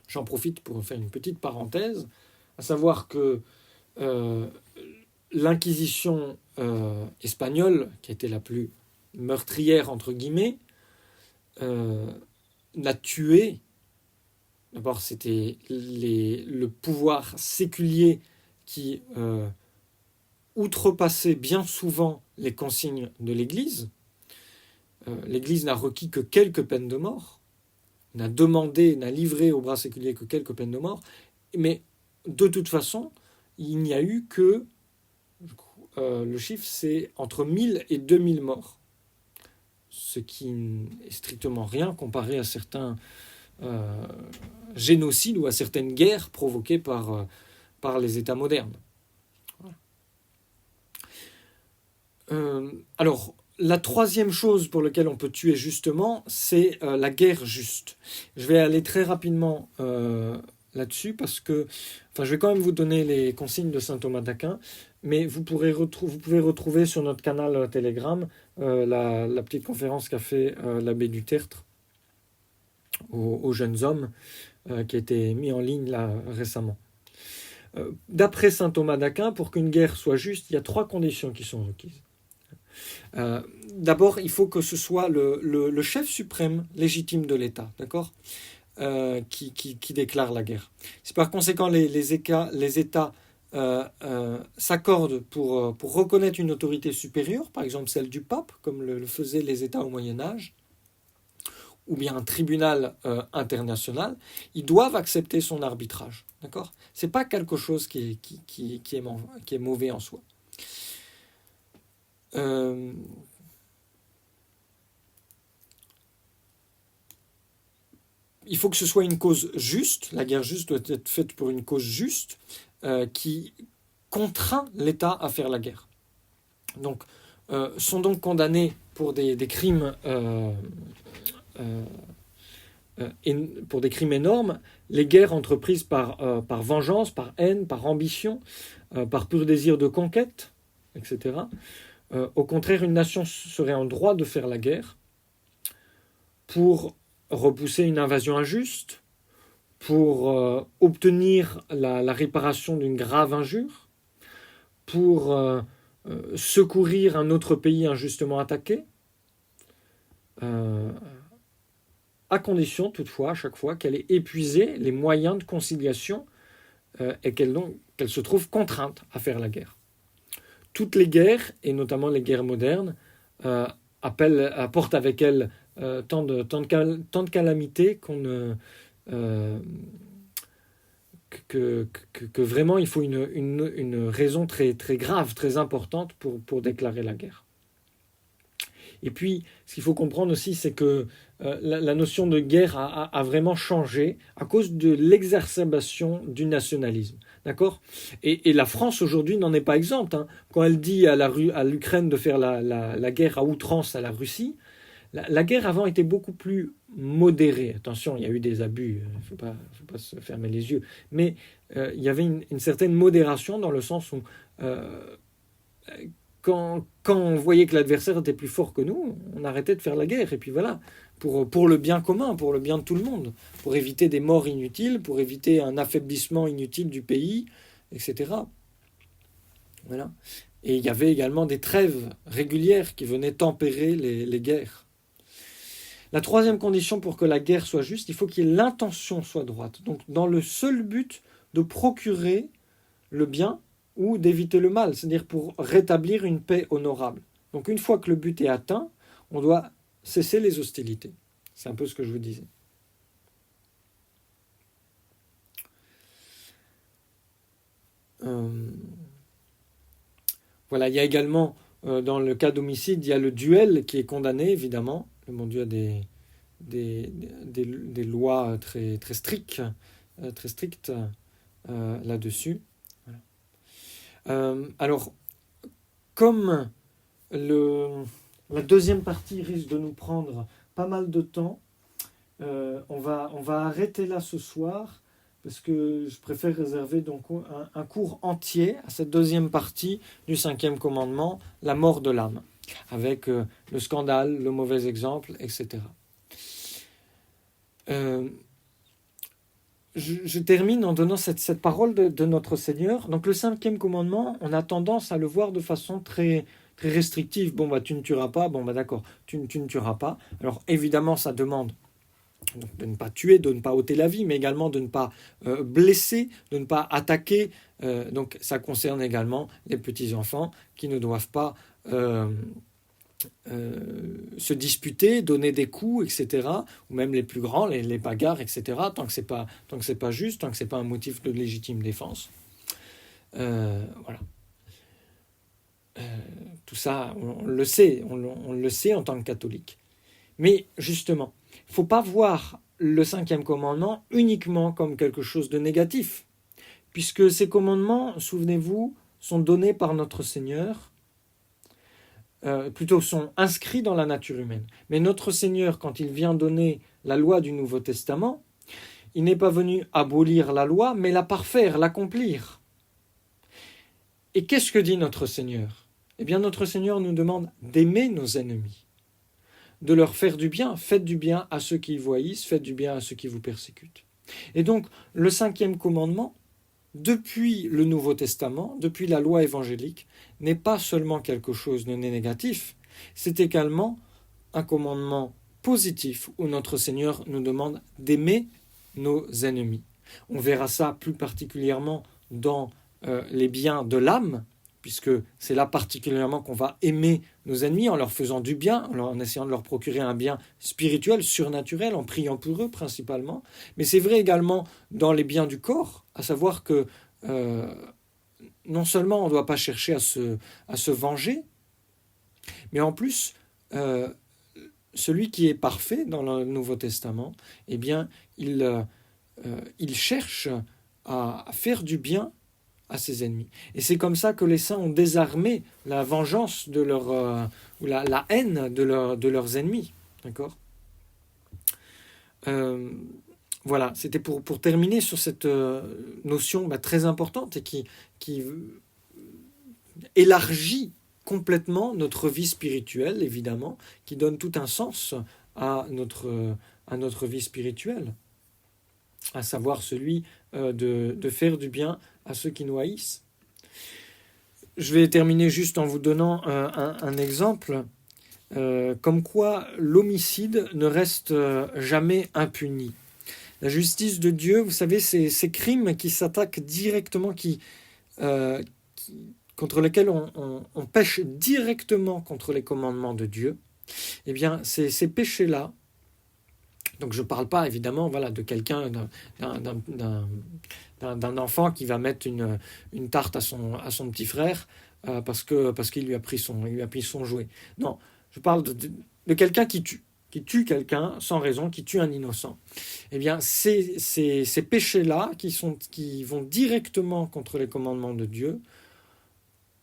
J'en profite pour faire une petite parenthèse, à savoir que l'Inquisition espagnole, qui était la plus meurtrière, entre guillemets, n'a tué. D'abord, c'était le pouvoir séculier qui outrepassait bien souvent les consignes de l'Église. L'Église n'a requis que quelques peines de mort, n'a livré au bras séculier que quelques peines de mort, mais de toute façon, il n'y a eu que, le chiffre, c'est entre 1000 et 2000 morts, ce qui est strictement rien comparé à certains génocides ou à certaines guerres provoquées par les États modernes. Alors, la troisième chose pour laquelle on peut tuer justement, c'est la guerre juste. Je vais aller très rapidement là-dessus parce que, je vais quand même vous donner les consignes de saint Thomas d'Aquin, mais vous pouvez retrouver sur notre canal Telegram la petite conférence qu'a fait l'abbé du Tertre aux jeunes hommes, qui a été mis en ligne là récemment. D'après saint Thomas d'Aquin, pour qu'une guerre soit juste, il y a 3 conditions qui sont requises. D'abord, il faut que ce soit le chef suprême légitime de l'État, d'accord, qui déclare la guerre. Si par conséquent les États s'accordent pour reconnaître une autorité supérieure, par exemple celle du pape, comme le faisaient les États au Moyen-Âge, ou bien un tribunal international, ils doivent accepter son arbitrage, d'accord ? C'est pas quelque chose qui est mauvais en soi. Il faut que ce soit une cause juste. La guerre juste doit être faite pour une cause juste qui contraint l'État à faire la guerre. Donc, sont donc condamnés pour des crimes pour des crimes énormes, les guerres entreprises par vengeance, par haine, par ambition, par pur désir de conquête, etc. Au contraire, une nation serait en droit de faire la guerre pour repousser une invasion injuste, pour obtenir la réparation d'une grave injure, pour secourir un autre pays injustement attaqué, à condition toutefois à chaque fois qu'elle ait épuisé les moyens de conciliation et qu'elle se trouve contrainte à faire la guerre. Toutes les guerres, et notamment les guerres modernes, apportent avec elles tant de calamités que vraiment il faut une raison très, très grave, très importante pour déclarer la guerre. Et puis, ce qu'il faut comprendre aussi, c'est que la notion de guerre a vraiment changé à cause de l'exacerbation du nationalisme. D'accord? Et la France aujourd'hui n'en est pas exempte, hein. Quand elle dit à l'Ukraine de faire la guerre à outrance à la Russie, la guerre avant était beaucoup plus modérée. Attention, il y a eu des abus, il ne faut pas se fermer les yeux. Mais il y avait une certaine modération dans le sens où quand on voyait que l'adversaire était plus fort que nous, on arrêtait de faire la guerre. Et puis voilà, pour le bien commun, pour le bien de tout le monde, pour éviter des morts inutiles, pour éviter un affaiblissement inutile du pays, etc. Voilà. Et il y avait également des trêves régulières qui venaient tempérer les guerres. La troisième condition pour que la guerre soit juste, il faut que l'intention soit droite. Donc dans le seul but de procurer le bien ou d'éviter le mal, c'est-à-dire pour rétablir une paix honorable. Donc une fois que le but est atteint, on doit cesser les hostilités. C'est un peu ce que je vous disais. Voilà, il y a également, dans le cas d'homicide, il y a le duel qui est condamné, évidemment. Le bon Dieu a des lois très, très strictes, là-dessus. Voilà. Alors, comme la deuxième partie risque de nous prendre pas mal de temps, on va arrêter là ce soir parce que je préfère réserver donc un cours entier à cette deuxième partie du 5e commandement, la mort de l'âme, avec le scandale, le mauvais exemple, etc. Je termine en donnant cette parole de notre Seigneur. Donc le 5e commandement, on a tendance à le voir de façon très, très restrictive. Bon, tu ne tueras pas. Bon, d'accord, tu ne tueras pas. Alors évidemment, ça demande de ne pas tuer, de ne pas ôter la vie, mais également de ne pas blesser, de ne pas attaquer. Donc ça concerne également les petits-enfants qui ne doivent pas se disputer, donner des coups, etc. Ou même les plus grands, les bagarres, etc. Tant que c'est pas juste, tant que c'est pas un motif de légitime défense. Voilà. Tout ça, on le sait, on le sait en tant que catholique. Mais justement, il ne faut pas voir le 5e commandement uniquement comme quelque chose de négatif, puisque ces commandements, souvenez-vous, sont donnés par notre Seigneur, plutôt sont inscrits dans la nature humaine. Mais notre Seigneur, quand il vient donner la loi du Nouveau Testament, il n'est pas venu abolir la loi, mais la parfaire, l'accomplir. Et qu'est-ce que dit notre Seigneur ? Eh bien, notre Seigneur nous demande d'aimer nos ennemis, de leur faire du bien. Faites du bien à ceux qui vous haïssent, faites du bien à ceux qui vous persécutent. Et donc, le 5e commandement, depuis le Nouveau Testament, depuis la loi évangélique, n'est pas seulement quelque chose de négatif, c'est également un commandement positif où notre Seigneur nous demande d'aimer nos ennemis. On verra ça plus particulièrement dans les biens de l'âme, puisque c'est là particulièrement qu'on va aimer nos ennemis en leur faisant du bien, en essayant de leur procurer un bien spirituel, surnaturel, en priant pour eux principalement. Mais c'est vrai également dans les biens du corps, à savoir que non seulement on ne doit pas chercher à se venger, mais en plus, celui qui est parfait dans le Nouveau Testament, eh bien, il cherche à faire du bien à ses ennemis. Et c'est comme ça que les saints ont désarmé la vengeance de ou la haine de leurs ennemis. D'accord ? Voilà, c'était pour terminer sur cette notion très importante et qui élargit complètement notre vie spirituelle, évidemment, qui donne tout un sens à notre vie spirituelle, à savoir celui de faire du bien à ceux qui nous haïssent. Je vais terminer juste en vous donnant un exemple, comme quoi l'homicide ne reste jamais impuni. La justice de Dieu, vous savez, ces crimes qui s'attaquent directement, contre lesquels on pêche directement contre les commandements de Dieu, eh bien, ces péchés-là, donc je ne parle pas évidemment de quelqu'un, d'un enfant qui va mettre une tarte à son petit frère parce qu'il lui a pris son jouet. Non, je parle de quelqu'un qui tue. qui tue quelqu'un sans raison, qui tue un innocent. Eh bien, ces péchés-là, qui vont directement contre les commandements de Dieu,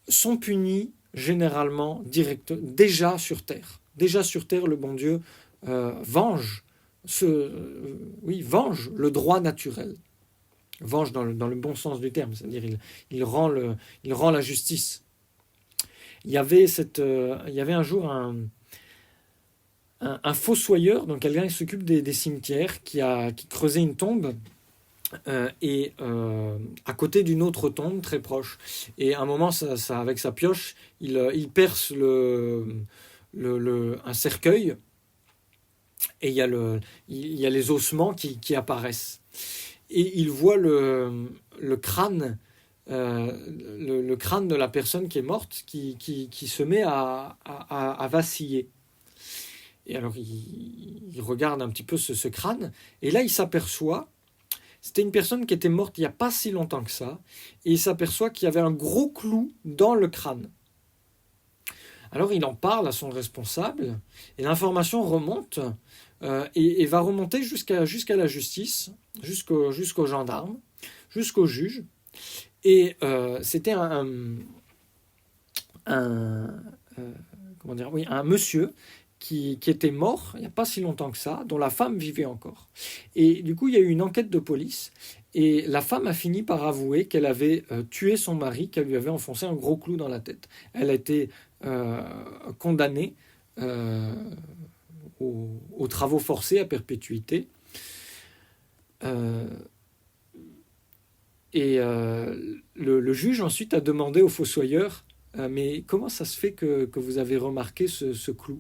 sont punis généralement déjà sur terre. Déjà sur terre, le bon Dieu venge le droit naturel. Venge dans le bon sens du terme, c'est-à-dire il rend la justice. Il y avait un jour un fossoyeur, donc quelqu'un qui s'occupe des cimetières, qui creusait une tombe à côté d'une autre tombe très proche. Et à un moment, avec sa pioche, il perce un cercueil, et il y a les ossements qui apparaissent. Et il voit le crâne, le crâne de la personne qui est morte, qui se met à vaciller. Et alors il regarde un petit peu ce crâne, et là il s'aperçoit, c'était une personne qui était morte il n'y a pas si longtemps que ça, et il s'aperçoit qu'il y avait un gros clou dans le crâne. Alors il en parle à son responsable, et l'information remonte, et va remonter jusqu'à la justice, jusqu'aux gendarmes, jusqu'au juge. Et c'était un monsieur qui était mort il n'y a pas si longtemps que ça, dont la femme vivait encore. Et du coup, il y a eu une enquête de police, et la femme a fini par avouer qu'elle avait tué son mari, qu'elle lui avait enfoncé un gros clou dans la tête. Elle a été condamnée aux travaux forcés à perpétuité. Le juge ensuite a demandé au fossoyeur mais comment ça se fait que vous avez remarqué ce clou?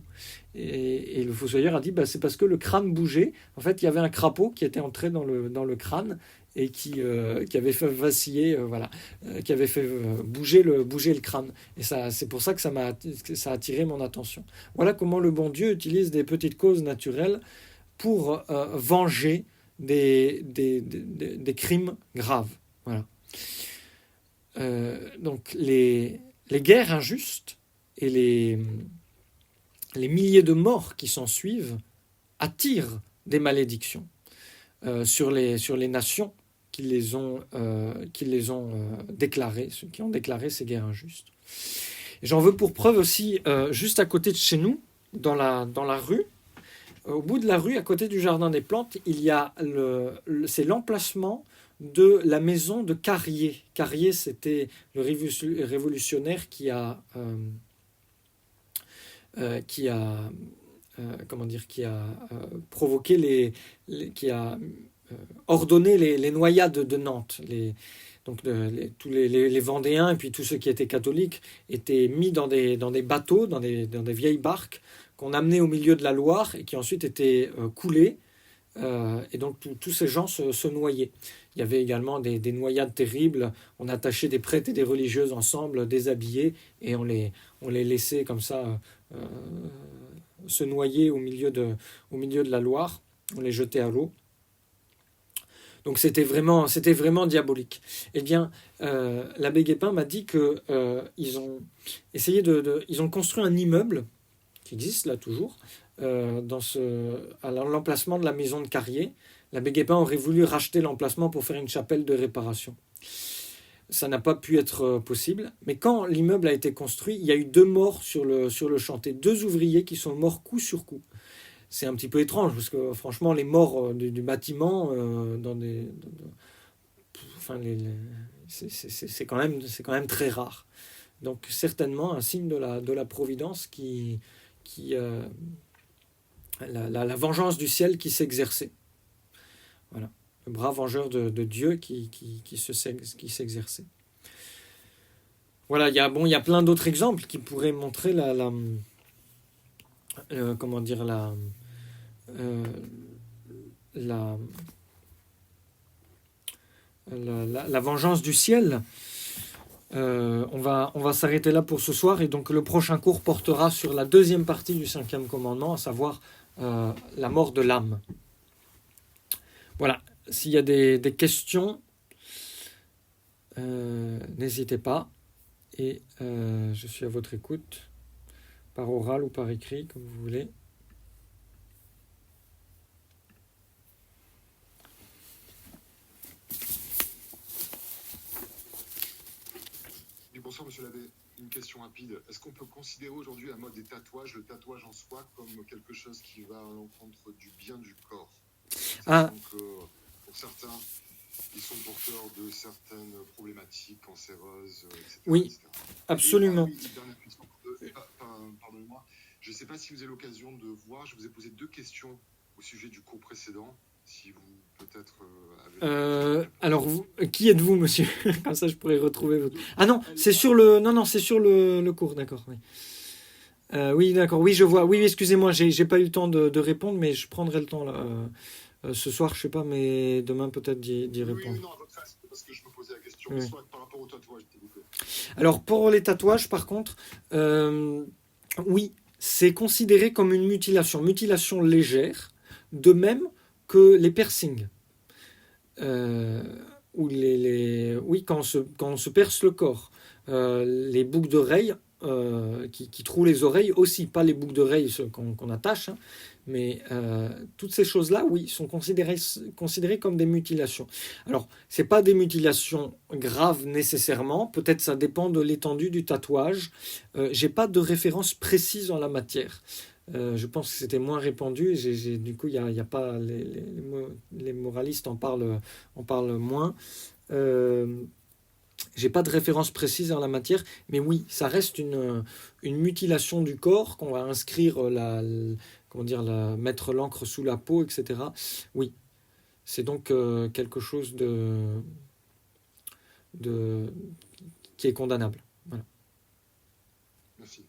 Et le fossoyeur a dit c'est parce que le crâne bougeait. En fait, il y avait un crapaud qui était entré dans le crâne et qui avait fait vaciller, qui avait fait bouger le crâne. Et c'est pour ça que ça a attiré mon attention. Voilà comment le bon Dieu utilise des petites causes naturelles pour venger des crimes graves. Voilà. Donc les guerres injustes et les milliers de morts qui s'en suivent attirent des malédictions sur les nations qui les ont déclarées, ceux qui ont déclaré ces guerres injustes. Et j'en veux pour preuve aussi, juste à côté de chez nous, dans la rue, au bout de la rue, à côté du jardin des plantes, il y a c'est l'emplacement de la maison de Carrier. Carrier, c'était le révolutionnaire qui a provoqué qui a ordonné les noyades de Nantes. Tous les Vendéens et puis tous ceux qui étaient catholiques étaient mis dans des bateaux, dans des vieilles barques qu'on amenait au milieu de la Loire et qui ensuite étaient coulés. Et donc tous ces gens se noyaient. Il y avait également des noyades terribles. On attachait des prêtres et des religieuses ensemble, déshabillés, et on les laissait comme ça se noyer au milieu de la Loire. On les jetait à l'eau. Donc c'était vraiment diabolique. Eh bien, l'abbé Guépin m'a dit que ils ont essayé ils ont construit un immeuble qui existe là toujours, à l'emplacement de la maison de Carrier. L'abbé Guépin aurait voulu racheter l'emplacement pour faire une chapelle de réparation. Ça n'a pas pu être possible. Mais quand l'immeuble a été construit, il y a eu 2 morts sur le chantier. 2 ouvriers qui sont morts coup sur coup. C'est un petit peu étrange, parce que franchement, les morts du bâtiment, c'est quand même très rare. Donc certainement un signe de la providence la vengeance du ciel qui s'exerçait. Voilà, le bras vengeur de Dieu qui s'exerçait. Voilà, il y a plein d'autres exemples qui pourraient montrer la vengeance du ciel. On va s'arrêter là pour ce soir, et donc le prochain cours portera sur la 2e partie du 5e commandement, à savoir la mort de l'âme. Voilà, s'il y a des questions, n'hésitez pas, et je suis à votre écoute, par oral ou par écrit, comme vous voulez. Bonsoir, monsieur l'abbé. Une question rapide. Est-ce qu'on peut considérer aujourd'hui la mode des tatouages, le tatouage en soi, comme quelque chose qui va à l'encontre du bien du corps? Ah, Sachant que pour certains, ils sont porteurs de certaines problématiques cancéreuses, etc., oui, etc. absolument. Oui, dernière question. Pardonnez-moi. Je ne sais pas si vous avez l'occasion de voir. Je vous ai posé 2 questions au sujet du cours précédent. Si vous, peut-être, avez l'occasion de répondre. Alors, qui êtes-vous, monsieur? Comme ça, je pourrais retrouver votre. Ah non, c'est sur le. Non, non, c'est sur le cours, d'accord. Oui. Oui, d'accord. Oui, je vois. Oui, oui, excusez-moi, j'ai pas eu le temps de répondre, mais je prendrai le temps là. Ce soir, je sais pas, mais demain peut-être d'y répondre. Oui, non, à votre face, parce que je me posais la question. Oui. Mais soit par rapport au tatouage, s'il vous plaît. Alors, pour les tatouages, par contre, oui, c'est considéré comme une mutilation, mutilation légère, de même que les piercings. Euh, ou oui, quand on se perce le corps. Les boucles d'oreilles qui trouent les oreilles aussi, pas les boucles d'oreilles qu'on attache, hein, mais toutes ces choses-là, oui, sont considérées comme des mutilations. Alors, c'est pas des mutilations graves nécessairement, peut-être ça dépend de l'étendue du tatouage. J'ai pas de référence précise en la matière. Je pense que c'était moins répandu. Du coup, il y a pas les moralistes en parlent moins. Euh, j'ai pas de référence précise en la matière, mais oui, ça reste une mutilation du corps qu'on va inscrire comment dire, mettre l'encre sous la peau, etc. Oui, c'est donc quelque chose de qui est condamnable. Voilà. Merci.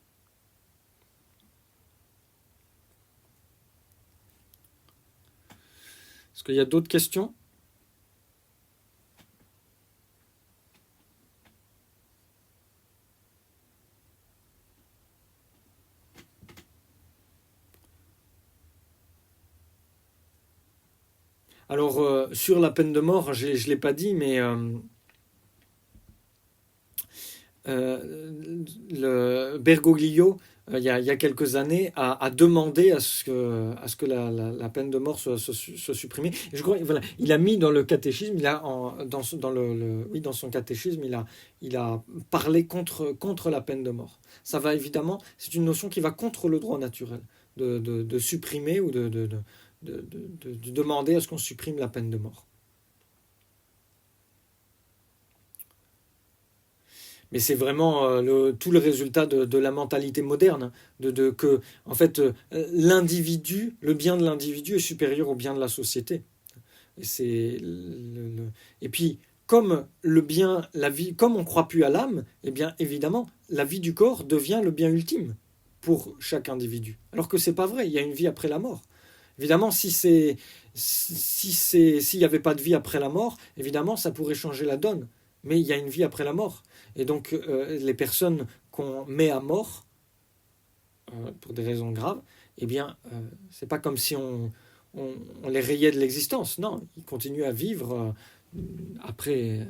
Est-ce qu'il y a d'autres questions? Alors, sur la peine de mort, je ne l'ai pas dit, mais le Bergoglio, il y a quelques années, a demandé à ce que la peine de mort soit supprimée. Et je crois, voilà, il a mis dans le catéchisme, oui, dans son catéchisme, il a parlé contre la peine de mort. Ça va évidemment, c'est une notion qui va contre le droit naturel, de supprimer ou de demander à ce qu'on supprime la peine de mort. Mais c'est vraiment tout le résultat de la mentalité moderne, que en fait l'individu, le bien de l'individu est supérieur au bien de la société. Et et puis comme le bien, la vie, comme on croit plus à l'âme, eh bien évidemment la vie du corps devient le bien ultime pour chaque individu. Alors que c'est pas vrai, il y a une vie après la mort. Évidemment, s'il n'y avait pas de vie après la mort, évidemment, ça pourrait changer la donne. Mais il y a une vie après la mort. Et donc, les personnes qu'on met à mort, pour des raisons graves, eh bien, c'est pas comme si on les rayait de l'existence. Non, ils continuent à vivre après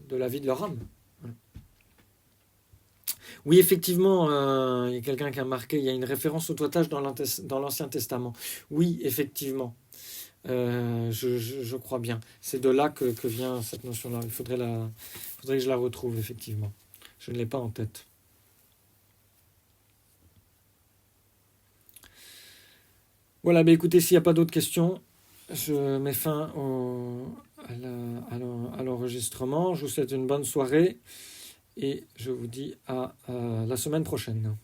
de la vie de leur âme. Voilà. Oui, effectivement, il y a quelqu'un qui a marqué, il y a une référence au toitage dans l'Ancien Testament. Oui, effectivement. Je crois bien. C'est de là que vient cette notion-là. Faudrait que je la retrouve, effectivement. Je ne l'ai pas en tête. Voilà, mais écoutez, s'il n'y a pas d'autres questions, je mets fin à l'enregistrement. Je vous souhaite une bonne soirée et je vous dis à la semaine prochaine.